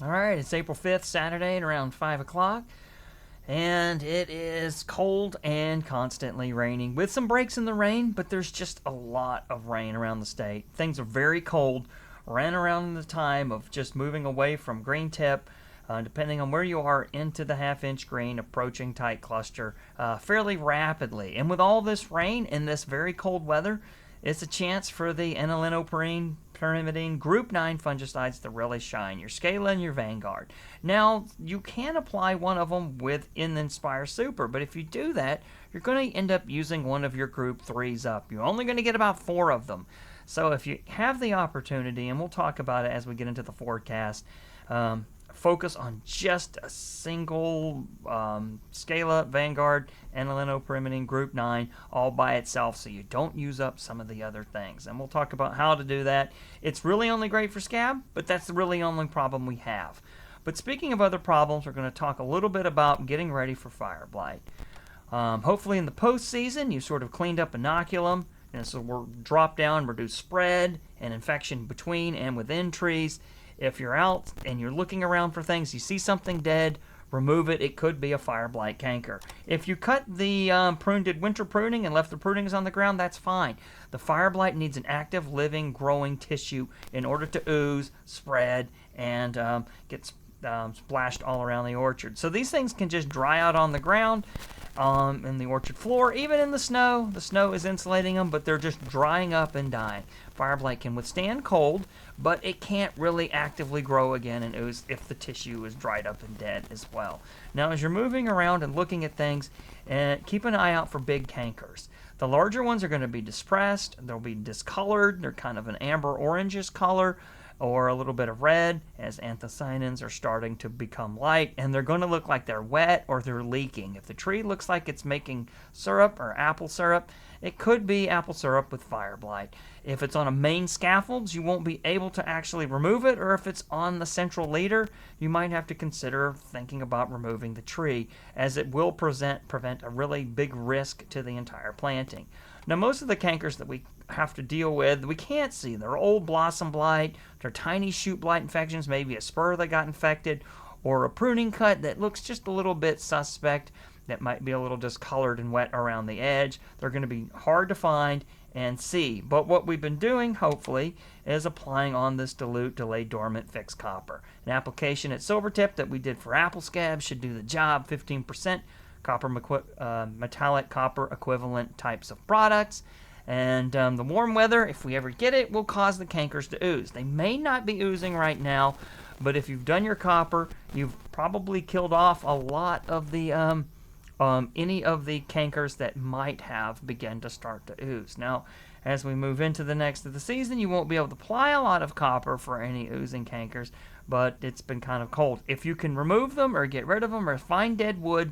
All right, it's April 5th, Saturday, at around 5 o'clock, and it is cold and constantly raining with some breaks in the rain, but there's just a lot of rain around the state. Things are very cold, ran around the time of just moving away from green tip, depending on where you are, into the half-inch green, approaching tight cluster fairly rapidly. And with all this rain and this very cold weather, it's a chance for the enolinoperine pyrimidine group 9 fungicides to really shine, your Scala and your Vanguard. Now, you can apply one of them within the Inspire Super, but if you do that, you're going to end up using one of your group 3s up. You're only going to get about 4 of them. So if you have the opportunity, and we'll talk about it as we get into the forecast, focus on just a single Scala, Vanguard, and enolinoperimidine group 9 all by itself so you don't use up some of the other things. And we'll talk about how to do that. It's really only great for scab, but that's the really only problem we have. But speaking of other problems, we're going to talk a little bit about getting ready for fire blight. Hopefully in the postseason, you sort of cleaned up inoculum, and so we'll drop down, reduce spread and infection between and within trees. If you're out and you're looking around for things, you see something dead, remove it. It could be a fire blight canker. If you cut the did winter pruning and left the prunings on the ground, that's fine. The fire blight needs an active, living, growing tissue in order to ooze, spread, and get splashed all around the orchard. So these things can just dry out on the ground, in the orchard floor, even in the snow. The snow is insulating them, but they're just drying up and dying. Fire blight can withstand cold, but it can't really actively grow again and ooze if the tissue is dried up and dead as well. Now, as you're moving around and looking at things, keep an eye out for big cankers. The larger ones are going to be dispressed, they'll be discolored, they're kind of an amber orangish color, or a little bit of red as anthocyanins are starting to become light, and they're going to look like they're wet or they're leaking. If the tree looks like it's making syrup or apple syrup, it could be apple syrup with fire blight. If it's on a main scaffolds, you won't be able to actually remove it, or if it's on the central leader, you might have to consider thinking about removing the tree, as it will prevent a really big risk to the entire planting. Now, most of the cankers that we have to deal with, we can't see. They're old blossom blight, they're tiny shoot blight infections, maybe a spur that got infected, or a pruning cut that looks just a little bit suspect, that might be a little discolored and wet around the edge. They're going to be hard to find and see. But what we've been doing, hopefully, is applying on this dilute, delayed dormant fixed copper. An application at Silvertip that we did for apple scab should do the job. 15% copper metallic copper equivalent types of products. And the warm weather, if we ever get it, will cause the cankers to ooze. They may not be oozing right now, but if you've done your copper, you've probably killed off a lot of the any of the cankers that might have begun to start to ooze. Now, as we move into the next of the season, you won't be able to apply a lot of copper for any oozing cankers, but it's been kind of cold. If you can remove them or get rid of them or find dead wood,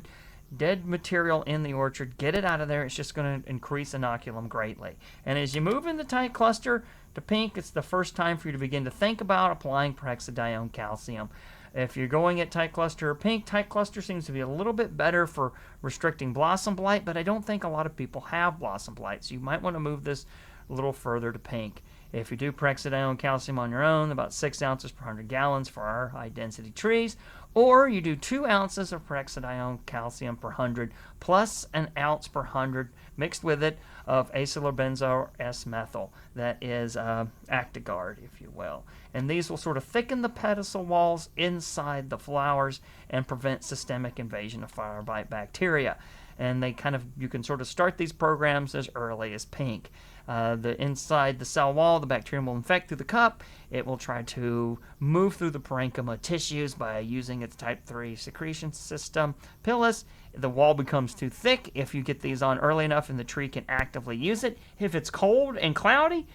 dead material in the orchard, get it out of there. It's just going to increase inoculum greatly. And as you move in the tight cluster to pink, it's the first time for you to begin to think about applying perhexadione calcium. If you're going at tight cluster or pink, tight cluster seems to be a little bit better for restricting blossom blight, but I don't think a lot of people have blossom blight, so you might want to move this a little further to pink. If you do perhexadione calcium on your own, about 6 ounces per 100 gallons for our high-density trees, or you do 2 ounces of perhexadione calcium per 100 plus an ounce per 100 mixed with it of acylbenzoyl S-methyl. That is Actigard, if you will. And these will sort of thicken the pedicel walls inside the flowers and prevent systemic invasion of fire blight bacteria. And you can sort of start these programs as early as pink. The inside the cell wall, the bacterium will infect through the cup. It will try to move through the parenchyma tissues by using its type 3 secretion system, pilus. The wall becomes too thick if you get these on early enough and the tree can actively use it. If it's cold and cloudy,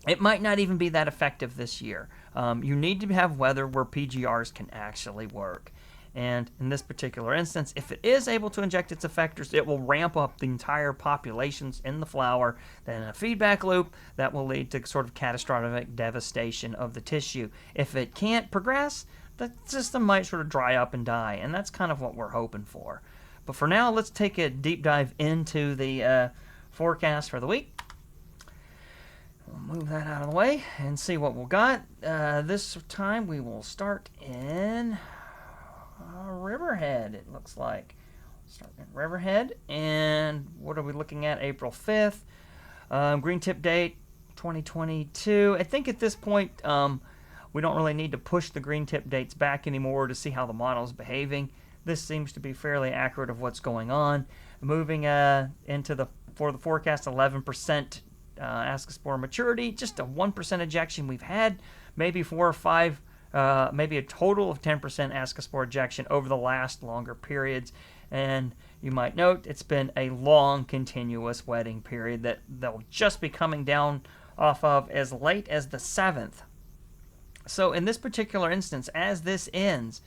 it might not even be that effective this year. You need to have weather where PGRs can actually work. And in this particular instance, if it is able to inject its effectors, it will ramp up the entire populations in the flower. Then in a feedback loop, that will lead to sort of catastrophic devastation of the tissue. If it can't progress, the system might sort of dry up and die, and that's kind of what we're hoping for. But for now, let's take a deep dive into the forecast for the week. We'll move that out of the way and see what we've got. This time we will start in Riverhead, it looks like. Start in Riverhead, and what are we looking at? April 5th. Green tip date 2022. I think at this point we don't really need to push the green tip dates back anymore to see how the model is behaving. This seems to be fairly accurate of what's going on. Moving into the forecast, 11% ascospore maturity, just a 1% ejection. We've had maybe 4 or 5, maybe a total of 10% ascospore ejection over the last longer periods. And you might note it's been a long, continuous wetting period that they'll just be coming down off of as late as the 7th. So in this particular instance, as this ends,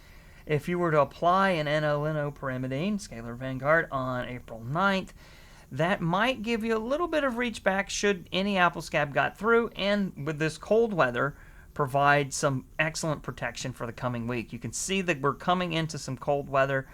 if you were to apply an NO-lino-pyrimidine, scalar Vanguard, on April 9th, that might give you a little bit of reach back should any apple scab got through, and with this cold weather, provide some excellent protection for the coming week. You can see that we're coming into some cold weather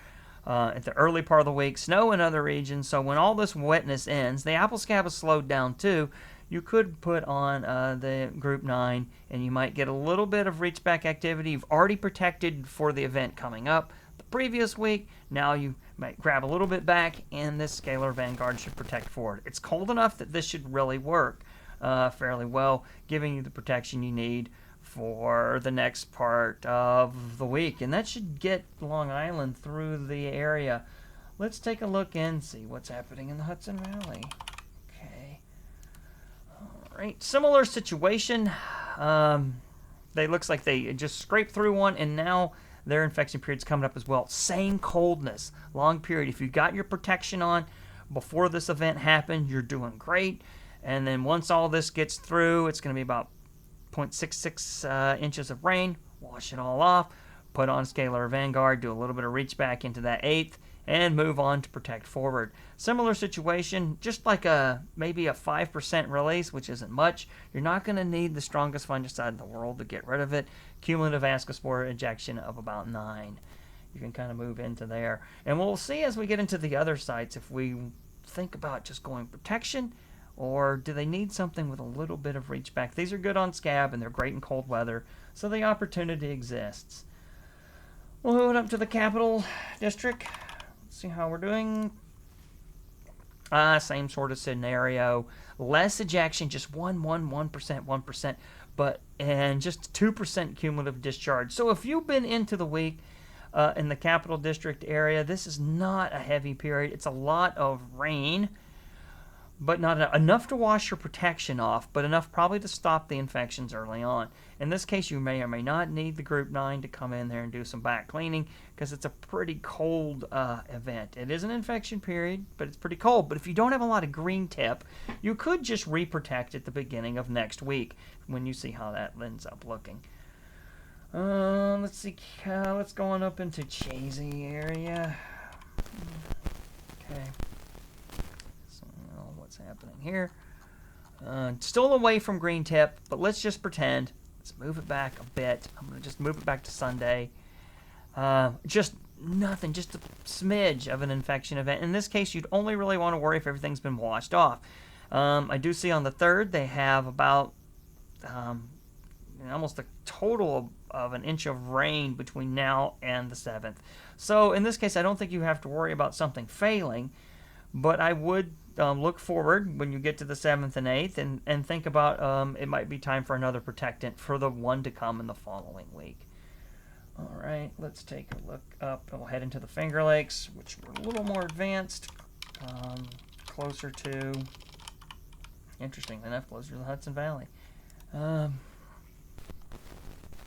at the early part of the week, snow in other regions, so when all this wetness ends, the apple scab is slowed down too. You could put on the Group 9, and you might get a little bit of reach back activity. You've already protected for the event coming up the previous week. Now you might grab a little bit back, and this scalar Vanguard should protect forward. It's cold enough that this should really work fairly well, giving you the protection you need for the next part of the week, and that should get Long Island through the area. Let's take a look and see what's happening in the Hudson Valley. Okay, all right, similar situation. They looks like they just scraped through one, and now their infection period's coming up as well. Same coldness, long period. If you got your protection on before this event happened, you're doing great. And then once all this gets through, it's going to be about 0.66 inches of rain. Wash it all off, put on scalar Vanguard, do a little bit of reach back into that 8th, and move on to protect forward. Similar situation, just like maybe a 5% release, which isn't much. You're not going to need the strongest fungicide in the world to get rid of it. Cumulative ascospore ejection of about 9. You can kind of move into there. And we'll see as we get into the other sites if we think about just going protection, or do they need something with a little bit of reach back? These are good on scab, and they're great in cold weather, so the opportunity exists. We'll move it up to the Capital District. Let's see how we're doing. Same sort of scenario. Less ejection, just 1%, and just 2% cumulative discharge. So if you've been into the week in the Capital District area, this is not a heavy period. It's a lot of rain, but not enough to wash your protection off, but enough probably to stop the infections early on. In this case, you may or may not need the Group 9 to come in there and do some back cleaning, because it's a pretty cold event. It is an infection period, but it's pretty cold. But if you don't have a lot of green tip, you could just re-protect at the beginning of next week when you see how that ends up looking. Let's see, let's go on up into Chazy area. Okay. What's happening here? Still away from green tip, but let's just pretend. Let's move it back a bit. I'm going to just move it back to Sunday. Just nothing, just a smidge of an infection event. In this case, you'd only really want to worry if everything's been washed off. I do see on the 3rd they have about almost a total of an inch of rain between now and the 7th. So in this case, I don't think you have to worry about something failing, but I would look forward when you get to the 7th and 8th and think about it might be time for another protectant for the one to come in the following week. All right, let's take a look up and we'll head into the Finger Lakes, which were a little more advanced, closer to, interestingly enough, closer to the Hudson Valley.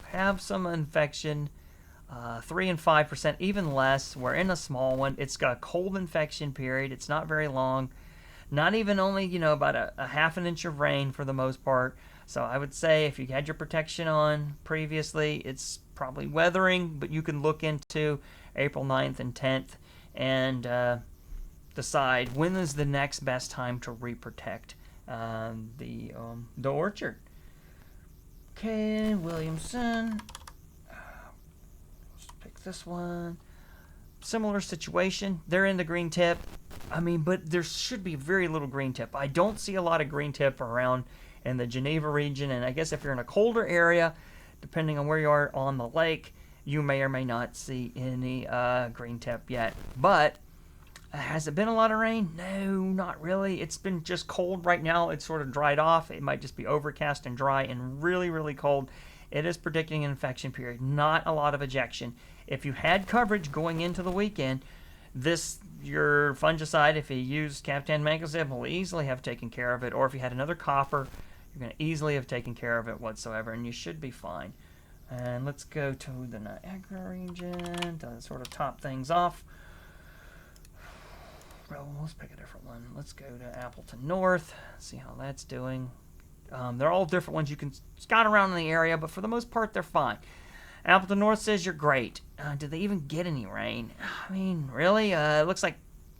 Have some infection, 3 and 5%, even less. We're in a small one. It's got a cold infection period. It's not very long. Not even only, about a half an inch of rain for the most part. So I would say if you had your protection on previously, it's probably weathering, but you can look into April 9th and 10th and decide when is the next best time to re-protect the orchard. Okay, Williamson. Let's pick this one. Similar situation. They're in the green tip. But there should be very little green tip. I don't see a lot of green tip around in the Geneva region. And I guess if you're in a colder area, depending on where you are on the lake, you may or may not see any green tip yet. But has it been a lot of rain? No, not really. It's been just cold right now. It's sort of dried off. It might just be overcast and dry and really, really cold. It is predicting an infection period, not a lot of ejection. If you had coverage going into the weekend, your fungicide, if you use Captan Mancozeb, will easily have taken care of it. Or if you had another copper, you're going to easily have taken care of it whatsoever, and you should be fine. And let's go to the Niagara region to sort of top things off. Well, let's pick a different one. Let's go to Appleton North, see how that's doing. They're all different ones. You can scout around in the area, but for the most part, they're fine. Appleton North says you're great. Did they even get any rain? I mean, really? It looks like,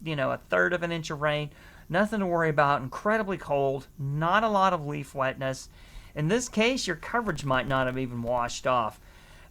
a third of an inch of rain. Nothing to worry about. Incredibly cold. Not a lot of leaf wetness. In this case, your coverage might not have even washed off.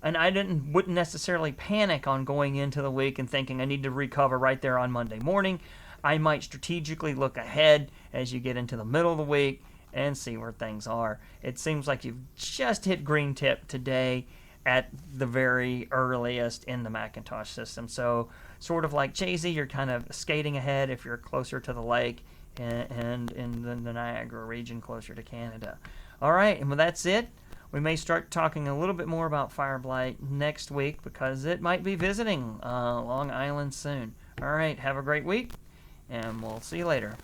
And I wouldn't necessarily panic on going into the week and thinking I need to recover right there on Monday morning. I might strategically look ahead as you get into the middle of the week and see where things are. It seems like you've just hit green tip today at the very earliest in the Macintosh system. So sort of like Chazy, you're kind of skating ahead if you're closer to the lake and in the Niagara region closer to Canada. All right, and well, that's it. We may start talking a little bit more about fire blight next week because it might be visiting Long Island soon. All right, have a great week, and we'll see you later.